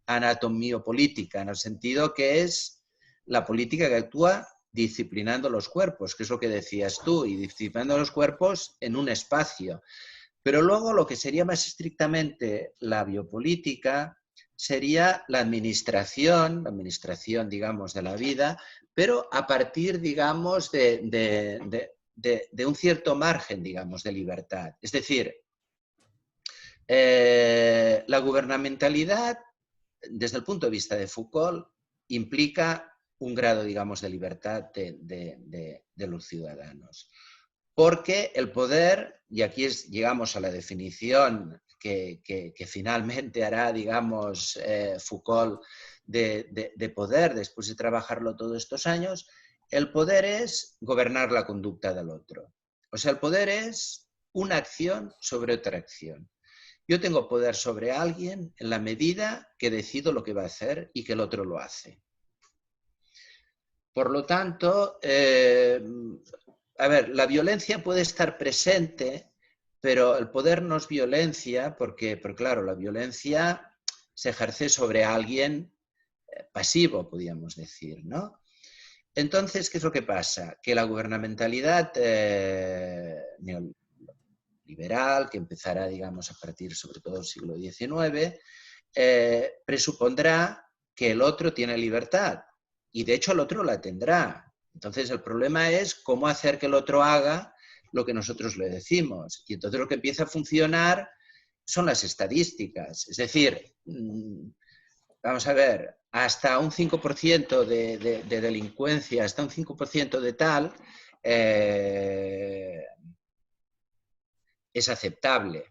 anatomio-política, en el sentido que es la política que actúa disciplinando los cuerpos, que es lo que decías tú, y disciplinando los cuerpos en un espacio. Pero luego lo que sería más estrictamente la biopolítica sería la administración, digamos, de la vida, pero a partir, digamos, de un cierto margen, digamos, de libertad. Es decir, la gubernamentalidad, desde el punto de vista de Foucault, implica un grado, digamos, de libertad de los ciudadanos. Porque el poder, y aquí llegamos a la definición que finalmente hará, digamos, Foucault de poder, después de trabajarlo todos estos años, el poder es gobernar la conducta del otro. O sea, el poder es una acción sobre otra acción. Yo tengo poder sobre alguien en la medida que decido lo que va a hacer y que el otro lo hace. Por lo tanto, a ver, la violencia puede estar presente, pero el poder no es violencia porque claro, la violencia se ejerce sobre alguien pasivo, podríamos decir, ¿no? Entonces, ¿qué es lo que pasa? Que la gubernamentalidad neoliberal, que empezará, digamos, a partir sobre todo del siglo XIX, presupondrá que el otro tiene libertad. Y de hecho el otro la tendrá. Entonces el problema es cómo hacer que el otro haga lo que nosotros le decimos. Y entonces lo que empieza a funcionar son las estadísticas. Es decir, vamos a ver, hasta un 5% de delincuencia, hasta un 5% de tal, es aceptable.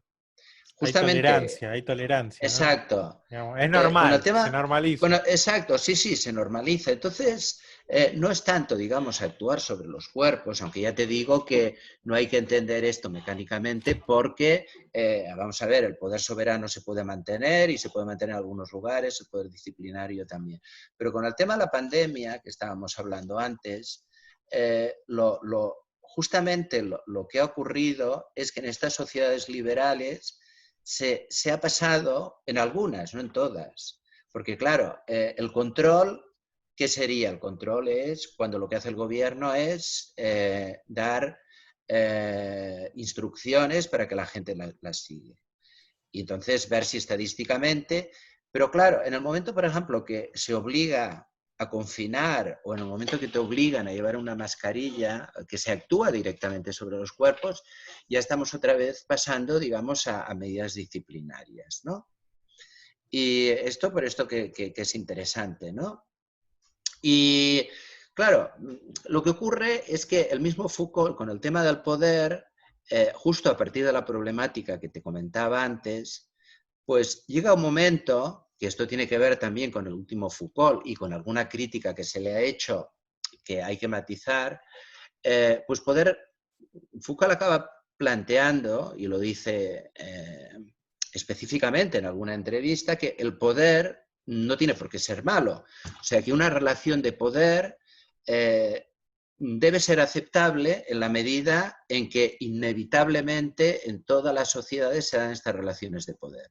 Justamente, hay tolerancia, ¿no? exacto. Digamos, es normal, se normaliza. Bueno, exacto, sí, se normaliza. Entonces, no es tanto, digamos, actuar sobre los cuerpos, aunque ya te digo que no hay que entender esto mecánicamente porque, vamos a ver, el poder soberano se puede mantener y se puede mantener en algunos lugares, el poder disciplinario también. Pero con el tema de la pandemia, que estábamos hablando antes, justamente lo que ha ocurrido es que en estas sociedades liberales se ha pasado en algunas, no en todas. Porque claro, el control, ¿qué sería? El control es cuando lo que hace el gobierno es dar instrucciones para que la gente las siga. Y entonces ver si estadísticamente... Pero claro, en el momento, por ejemplo, que se obliga a confinar o en el momento que te obligan a llevar una mascarilla, que se actúa directamente sobre los cuerpos, ya estamos otra vez pasando, digamos, a medidas disciplinarias, ¿no? Y esto por esto que es interesante, ¿no? Y claro, lo que ocurre es que el mismo Foucault, con el tema del poder, justo a partir de la problemática que te comentaba antes, pues llega un momento, que esto tiene que ver también con el último Foucault y con alguna crítica que se le ha hecho, que hay que matizar, pues Foucault acaba planteando, y lo dice específicamente en alguna entrevista, que el poder no tiene por qué ser malo. O sea, que una relación de poder debe ser aceptable en la medida en que inevitablemente en todas las sociedades se dan estas relaciones de poder.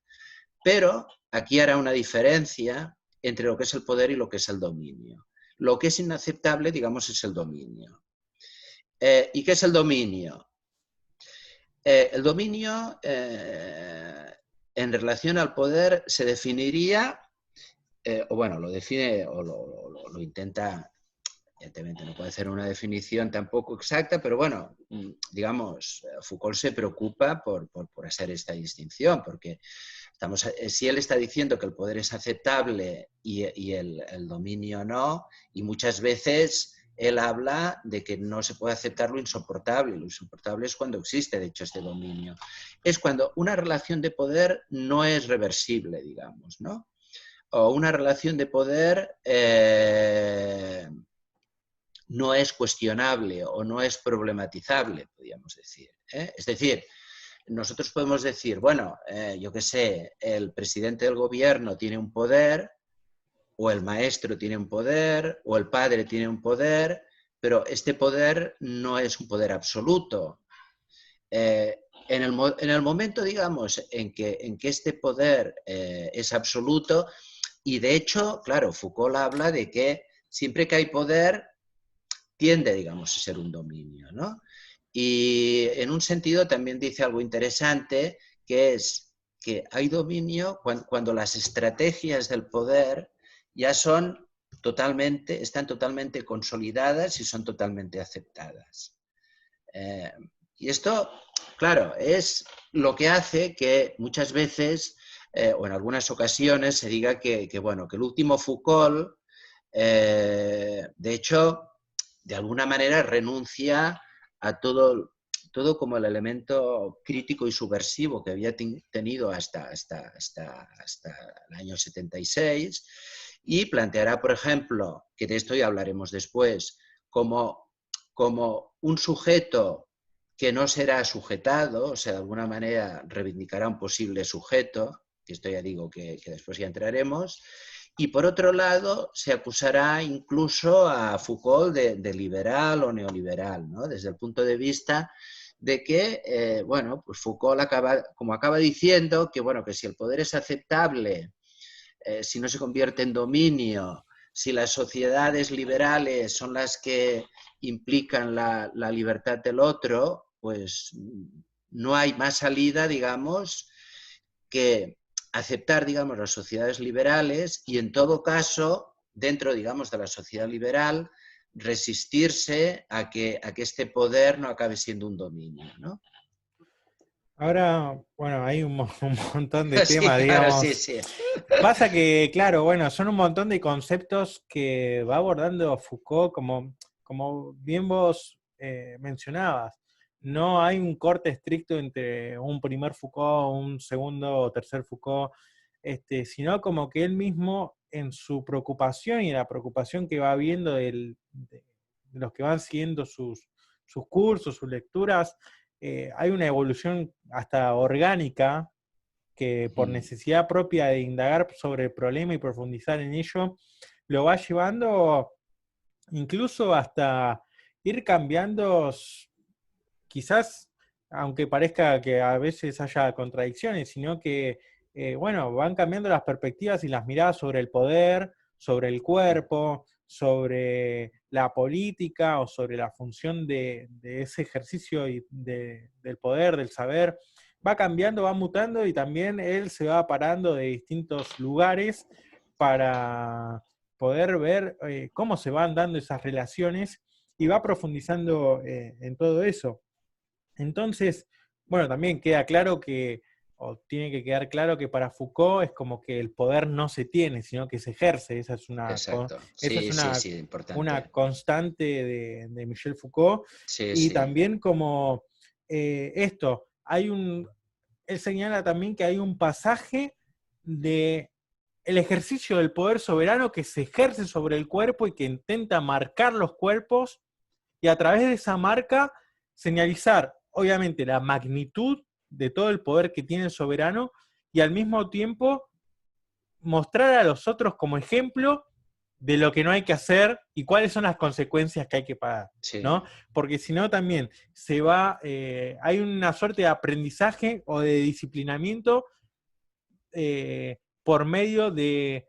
Pero aquí hará una diferencia entre lo que es el poder y lo que es el dominio. Lo que es inaceptable, digamos, es el dominio. ¿Y qué es el dominio? El dominio, en relación al poder, se definiría, o bueno, lo define o lo intenta, evidentemente no puede hacer una definición tampoco exacta, pero bueno, digamos, Foucault se preocupa por hacer esta distinción, porque si él está diciendo que el poder es aceptable y el dominio no, y muchas veces él habla de que no se puede aceptar lo insoportable. Lo insoportable es cuando existe, de hecho, este dominio. Es cuando una relación de poder no es reversible, digamos, ¿no? O una relación de poder no es cuestionable o no es problematizable, podríamos decir. Es decir, nosotros podemos decir, bueno, yo qué sé, el presidente del gobierno tiene un poder, o el maestro tiene un poder, o el padre tiene un poder, pero este poder no es un poder absoluto. En el momento, digamos, en que este poder es absoluto, Y de hecho, claro, Foucault habla de que siempre que hay poder, tiende, digamos, a ser un dominio, ¿no? Y en un sentido también dice algo interesante, que es que hay dominio cuando las estrategias del poder ya están totalmente consolidadas y son totalmente aceptadas. Y esto, claro, es lo que hace que muchas veces, o en algunas ocasiones, se diga bueno, que el último Foucault, de hecho, de alguna manera renuncia a todo como el elemento crítico y subversivo que había tenido hasta el año 76, y planteará, por ejemplo, que de esto ya hablaremos después, como un sujeto que no será sujetado, o sea, de alguna manera reivindicará un posible sujeto, que esto ya digo que después ya entraremos, y por otro lado se acusará incluso a Foucault de liberal o neoliberal, ¿no? Desde el punto de vista de que, bueno, pues Foucault acaba diciendo que, bueno, que si el poder es aceptable, si no se convierte en dominio, si las sociedades liberales son las que implican la libertad del otro, pues no hay más salida, digamos, que aceptar, digamos, las sociedades liberales y, en todo caso, dentro, digamos, de la sociedad liberal, resistirse a que este poder no acabe siendo un dominio, ¿no? Ahora, bueno, hay un montón de Sí, temas, claro, sí, digamos. sí. Pasa que, claro, bueno, son un montón de conceptos que va abordando Foucault, como bien vos mencionabas. No hay un corte estricto entre un primer Foucault, un segundo o tercer Foucault, sino como que él mismo, en su preocupación y en la preocupación que va viendo de los que van siguiendo sus cursos, sus lecturas, hay una evolución hasta orgánica que, por necesidad propia de indagar sobre el problema y profundizar en ello, lo va llevando incluso hasta ir cambiando, quizás, aunque parezca que a veces haya contradicciones, sino que, bueno, van cambiando las perspectivas y las miradas sobre el poder, sobre el cuerpo, sobre la política o sobre la función de ese ejercicio del poder, del saber. Va cambiando, va mutando, y también él se va parando de distintos lugares para poder ver cómo se van dando esas relaciones, y va profundizando en todo eso. Entonces, bueno, también queda claro que, o tiene que quedar claro que para Foucault es como que el poder no se tiene, sino que se ejerce. Exacto. Esa es Sí, sí, sí, importante. una constante de Michel Foucault. Sí, Y sí. también como esto, él señala también que hay un pasaje de el ejercicio del poder soberano que se ejerce sobre el cuerpo y que intenta marcar los cuerpos, y a través de esa marca señalizar, obviamente, la magnitud de todo el poder que tiene el soberano, y al mismo tiempo mostrar a los otros como ejemplo de lo que no hay que hacer y cuáles son las consecuencias que hay que pagar, Sí. ¿no? Porque si no también hay una suerte de aprendizaje o de disciplinamiento por medio del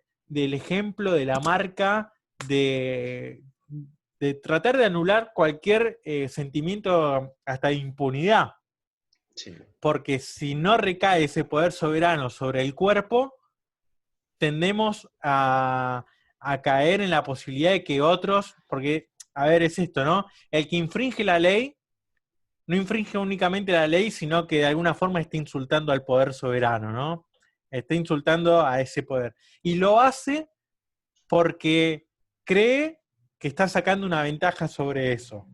ejemplo, de la marca, de tratar de anular cualquier sentimiento hasta de impunidad. Sí. Porque si no recae ese poder soberano sobre el cuerpo, tendemos a caer en la posibilidad de que otros, porque, a ver, es esto, ¿no? El que infringe la ley, no infringe únicamente la ley, sino que de alguna forma está insultando al poder soberano, ¿no? Está insultando a ese poder. Y lo hace porque cree que está sacando una ventaja sobre eso.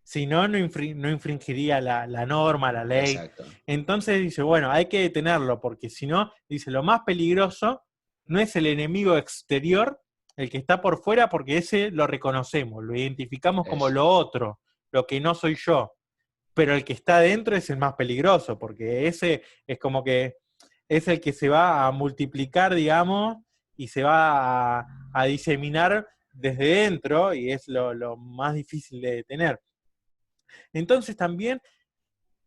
Si no, no infringiría la norma, la ley. Exacto. Entonces dice, bueno, hay que detenerlo, porque si no, dice, lo más peligroso no es el enemigo exterior, el que está por fuera, porque ese lo reconocemos, lo identificamos como Eso. lo otro, lo que no soy yo. Pero el que está dentro es el más peligroso, porque ese es como que es el que se va a multiplicar, digamos, y se va a diseminar desde dentro, y es lo más difícil de detener. Entonces también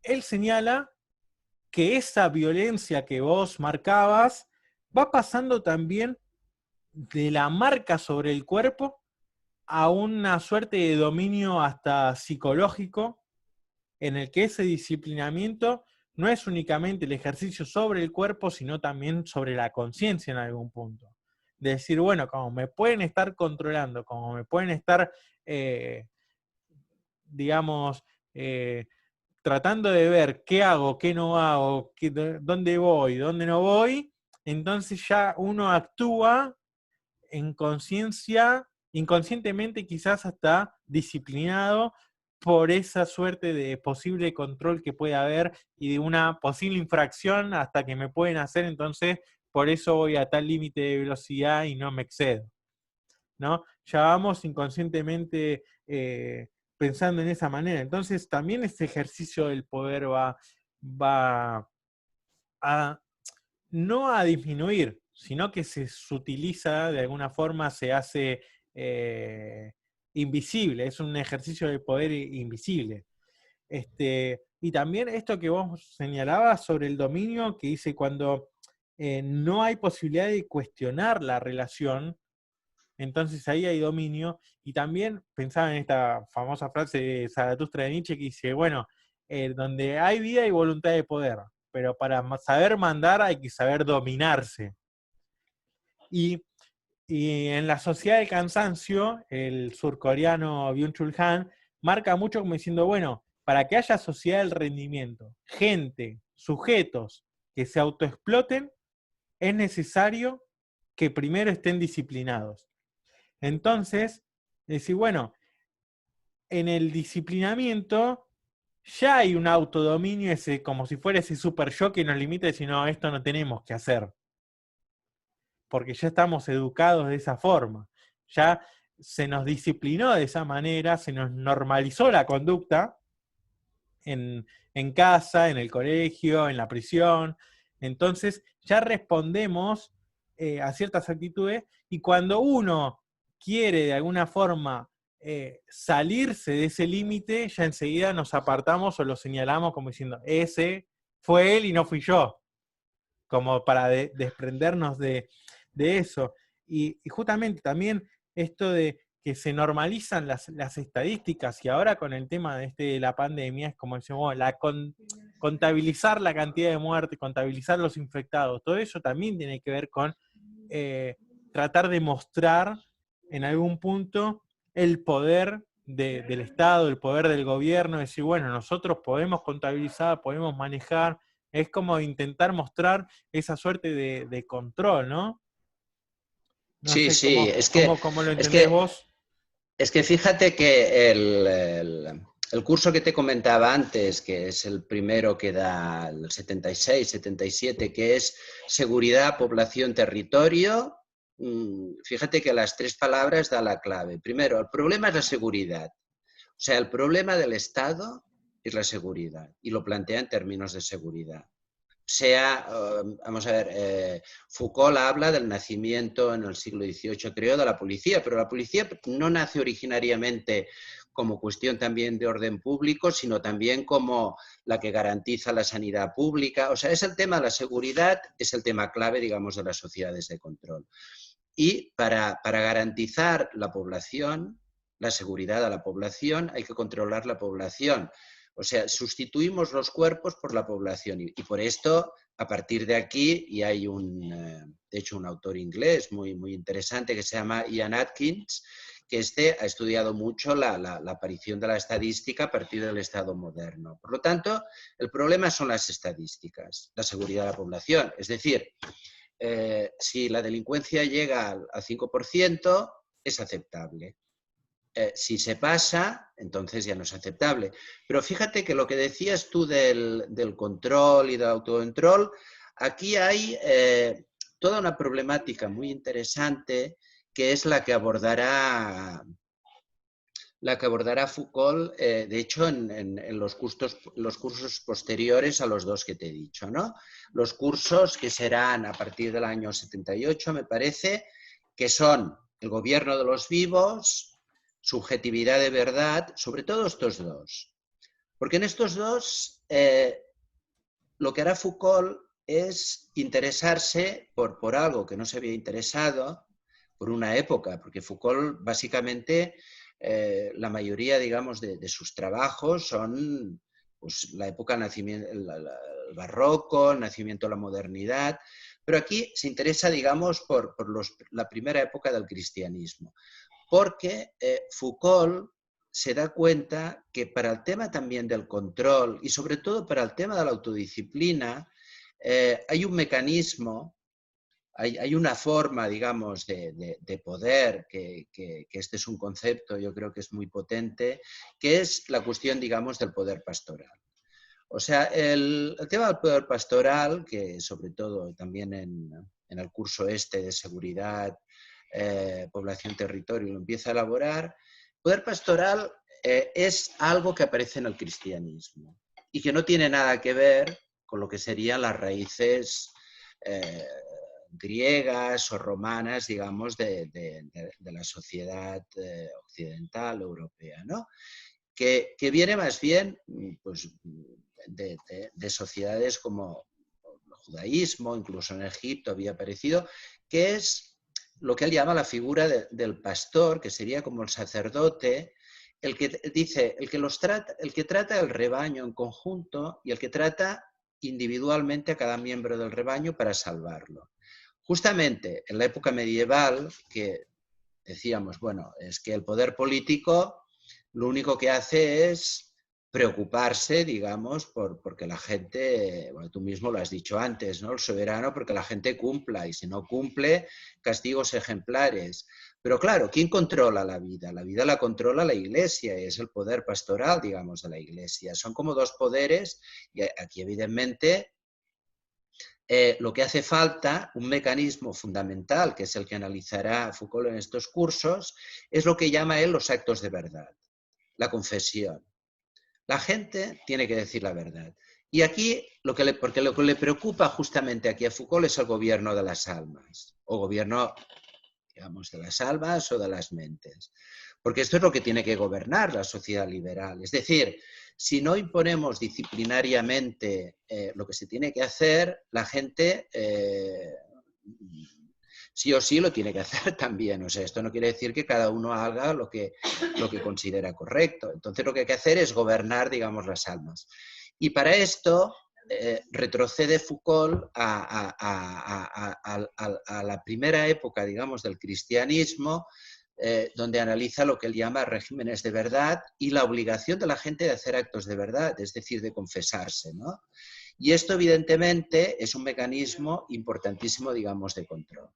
él señala que esa violencia que vos marcabas va pasando también de la marca sobre el cuerpo a una suerte de dominio hasta psicológico, en el que ese disciplinamiento no es únicamente el ejercicio sobre el cuerpo, sino también sobre la conciencia en algún punto. De decir, bueno, como me pueden estar controlando, como me pueden estar, digamos, eh, tratando de ver qué hago, qué no hago, dónde voy, dónde no voy, entonces ya uno actúa en conciencia, inconscientemente quizás hasta disciplinado por esa suerte de posible control que puede haber y de una posible infracción hasta que me pueden hacer, entonces por eso voy a tal límite de velocidad y no me excedo, ¿no? Ya vamos inconscientemente pensando en esa manera. Entonces también este ejercicio del poder va a no a disminuir, sino que se utiliza de alguna forma, se hace invisible, es un ejercicio de poder invisible. Y también esto que vos señalabas sobre el dominio, que dice cuando no hay posibilidad de cuestionar la relación, entonces ahí hay dominio. Y también pensaba en esta famosa frase de Zaratustra de Nietzsche que dice, bueno, donde hay vida y voluntad de poder, pero para saber mandar hay que saber dominarse. Y, y en la sociedad del cansancio, el surcoreano Byung-Chul Han marca mucho como diciendo, bueno, para que haya sociedad del rendimiento, gente, sujetos que se autoexploten, es necesario que primero estén disciplinados. Entonces, decir, bueno, en el disciplinamiento ya hay un autodominio, ese, como si fuera ese super yo que nos limita y decir, no, esto no tenemos que hacer. Porque ya estamos educados de esa forma. Ya se nos disciplinó de esa manera, se nos normalizó la conducta en casa, en el colegio, en la prisión. Entonces ya respondemos a ciertas actitudes y cuando uno quiere de alguna forma salirse de ese límite, ya enseguida nos apartamos o lo señalamos como diciendo, ese fue él y no fui yo, como para desprendernos de eso. Y justamente también esto de que se normalizan las estadísticas y ahora con el tema de la pandemia es como decimos, contabilizar la cantidad de muertes, contabilizar los infectados, todo eso también tiene que ver con tratar de mostrar en algún punto el poder del Estado, el poder del gobierno, decir, bueno, nosotros podemos contabilizar, podemos manejar, es como intentar mostrar esa suerte de control, ¿no? No Sí, sé sí, cómo lo es entendés que, vos. es que fíjate que el curso que te comentaba antes, que es el primero que da el 76, 77, que es seguridad, población, territorio, fíjate que las tres palabras da la clave. Primero, el problema es la seguridad. O sea, el problema del Estado es la seguridad y lo plantea en términos de seguridad. Vamos a ver, Foucault habla del nacimiento en el siglo XVIII, creo, de la policía, pero la policía no nace originariamente como cuestión también de orden público, sino también como la que garantiza la sanidad pública. O sea, es el tema de la seguridad, es el tema clave, digamos, de las sociedades de control. Y para garantizar la población, la seguridad a la población, hay que controlar la población. O sea, sustituimos los cuerpos por la población y por esto, a partir de aquí, y hay de hecho un autor inglés muy, muy interesante que se llama Ian Atkins, que ha estudiado mucho la aparición de la estadística a partir del Estado moderno. Por lo tanto, el problema son las estadísticas, la seguridad de la población. Es decir, si la delincuencia llega al 5%, es aceptable. Si se pasa, entonces ya no es aceptable. Pero fíjate que lo que decías tú del control y del autocontrol, aquí hay toda una problemática muy interesante que es la que abordará Foucault, de hecho, en los cursos posteriores a los dos que te he dicho, ¿no? Los cursos que serán a partir del año 78, me parece, que son el gobierno de los vivos, subjetividad de verdad, sobre todo estos dos. Porque en estos dos, lo que hará Foucault es interesarse por algo que no se había interesado, por una época, porque Foucault básicamente, la mayoría, digamos, de sus trabajos son pues, la época del nacimiento, el barroco, el nacimiento de la modernidad, pero aquí se interesa, digamos, por la primera época del cristianismo, porque Foucault se da cuenta que para el tema también del control y sobre todo para el tema de la autodisciplina, hay un mecanismo, hay una forma, digamos, de poder, que este es un concepto, yo creo que es muy potente, que es la cuestión, digamos, del poder pastoral. O sea, el tema del poder pastoral, que sobre todo también en el curso este de seguridad, población, territorio, lo empieza a elaborar, poder pastoral es algo que aparece en el cristianismo y que no tiene nada que ver con lo que serían las raíces griegas o romanas, digamos, de la sociedad occidental, europea, ¿no? Que viene más bien pues, de sociedades como el judaísmo, incluso en Egipto había aparecido, que es lo que él llama la figura del pastor, que sería como el sacerdote, el que dice, el que trata el rebaño en conjunto y el que trata individualmente a cada miembro del rebaño para salvarlo. Justamente en la época medieval, que decíamos, bueno, es que el poder político lo único que hace es preocuparse, digamos, porque la gente, bueno, tú mismo lo has dicho antes, ¿no? El soberano porque la gente cumpla y si no cumple, castigos ejemplares. Pero claro, ¿quién controla la vida? La vida la controla la Iglesia y es el poder pastoral, digamos, de la Iglesia. Son como dos poderes y aquí evidentemente lo que hace falta, un mecanismo fundamental, que es el que analizará Foucault en estos cursos, es lo que llama él los actos de verdad, la confesión. La gente tiene que decir la verdad. Y aquí, porque lo que le preocupa justamente aquí a Foucault es el gobierno de las almas, o gobierno, digamos, de las almas o de las mentes. Porque esto es lo que tiene que gobernar la sociedad liberal. Es decir, si no imponemos disciplinariamente lo que se tiene que hacer, la gente sí o sí lo tiene que hacer también. O sea, esto no quiere decir que cada uno haga lo que considera correcto. Entonces lo que hay que hacer es gobernar, digamos, las almas. Y para esto retrocede Foucault a la primera época, digamos, del cristianismo, donde analiza lo que él llama regímenes de verdad y la obligación de la gente de hacer actos de verdad, es decir, de confesarse, ¿no? Y esto, evidentemente, es un mecanismo importantísimo, digamos, de control.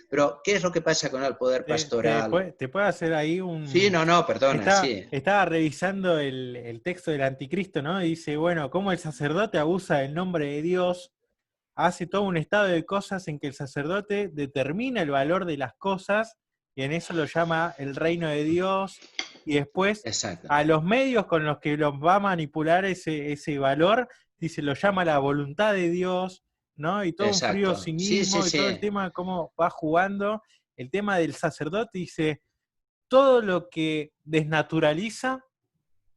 Pero, ¿qué es lo que pasa con el poder pastoral? Te puedo hacer ahí Sí, un... no, perdona, sí. Estaba revisando el texto del Anticristo, ¿no? Y dice, bueno, cómo el sacerdote abusa del nombre de Dios, hace todo un estado de cosas en que el sacerdote determina el valor de las cosas y en eso lo llama el reino de Dios y después Exacto. a los medios con los que los va a manipular ese valor, dice, lo llama la voluntad de Dios, ¿no? Y todo un frío Exacto. Sí, sí, cinismo y todo el sí. tema, cómo va jugando. El tema del sacerdote dice, todo lo que desnaturaliza,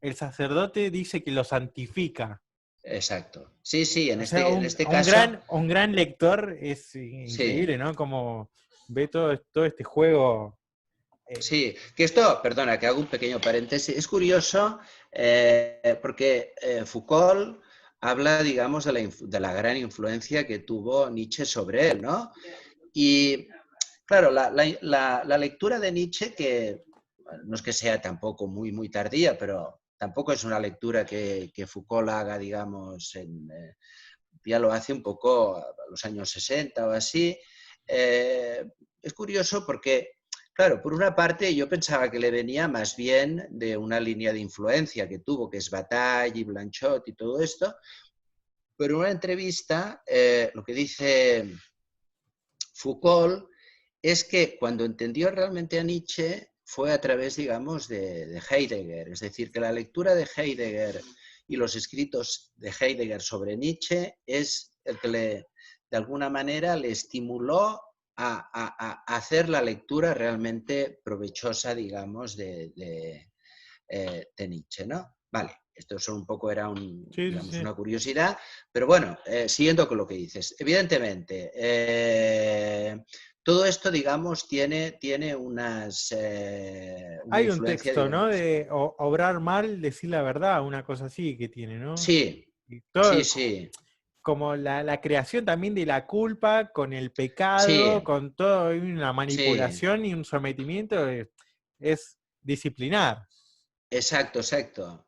el sacerdote dice que lo santifica. Exacto. Sí, sí, O sea, en este caso, un gran lector es sí. increíble, ¿no? Como ve todo este juego. eh, Sí, que esto, perdona, que hago un pequeño paréntesis, es curioso porque Foucault habla, digamos, de la gran influencia que tuvo Nietzsche sobre él, ¿no? Y claro, la lectura de Nietzsche, que bueno, no es que sea tampoco muy tardía, pero tampoco es una lectura que Foucault haga, digamos, ya lo hace un poco a los años 60 o así. Es curioso porque, claro, por una parte yo pensaba que le venía más bien de una línea de influencia que tuvo, que es Bataille y Blanchot y todo esto, pero en una entrevista lo que dice Foucault es que cuando entendió realmente a Nietzsche fue a través, digamos, de Heidegger. Es decir, que la lectura de Heidegger y los escritos de Heidegger sobre Nietzsche es el que de alguna manera le estimuló a hacer la lectura realmente provechosa, digamos, de Nietzsche, ¿no? Vale, esto solo un poco era sí, sí, digamos, sí. una curiosidad, pero bueno, siguiendo con lo que dices, evidentemente, todo esto, digamos, tiene una Hay un influencia, texto, ¿no? digamos. De obrar mal, decir la verdad, una cosa así que tiene, ¿no? Sí, Y sí, todo, sí, como la creación también de la culpa con el pecado, sí, con todo, hay una sí. manipulación y un sometimiento, es disciplinar. Exacto, exacto.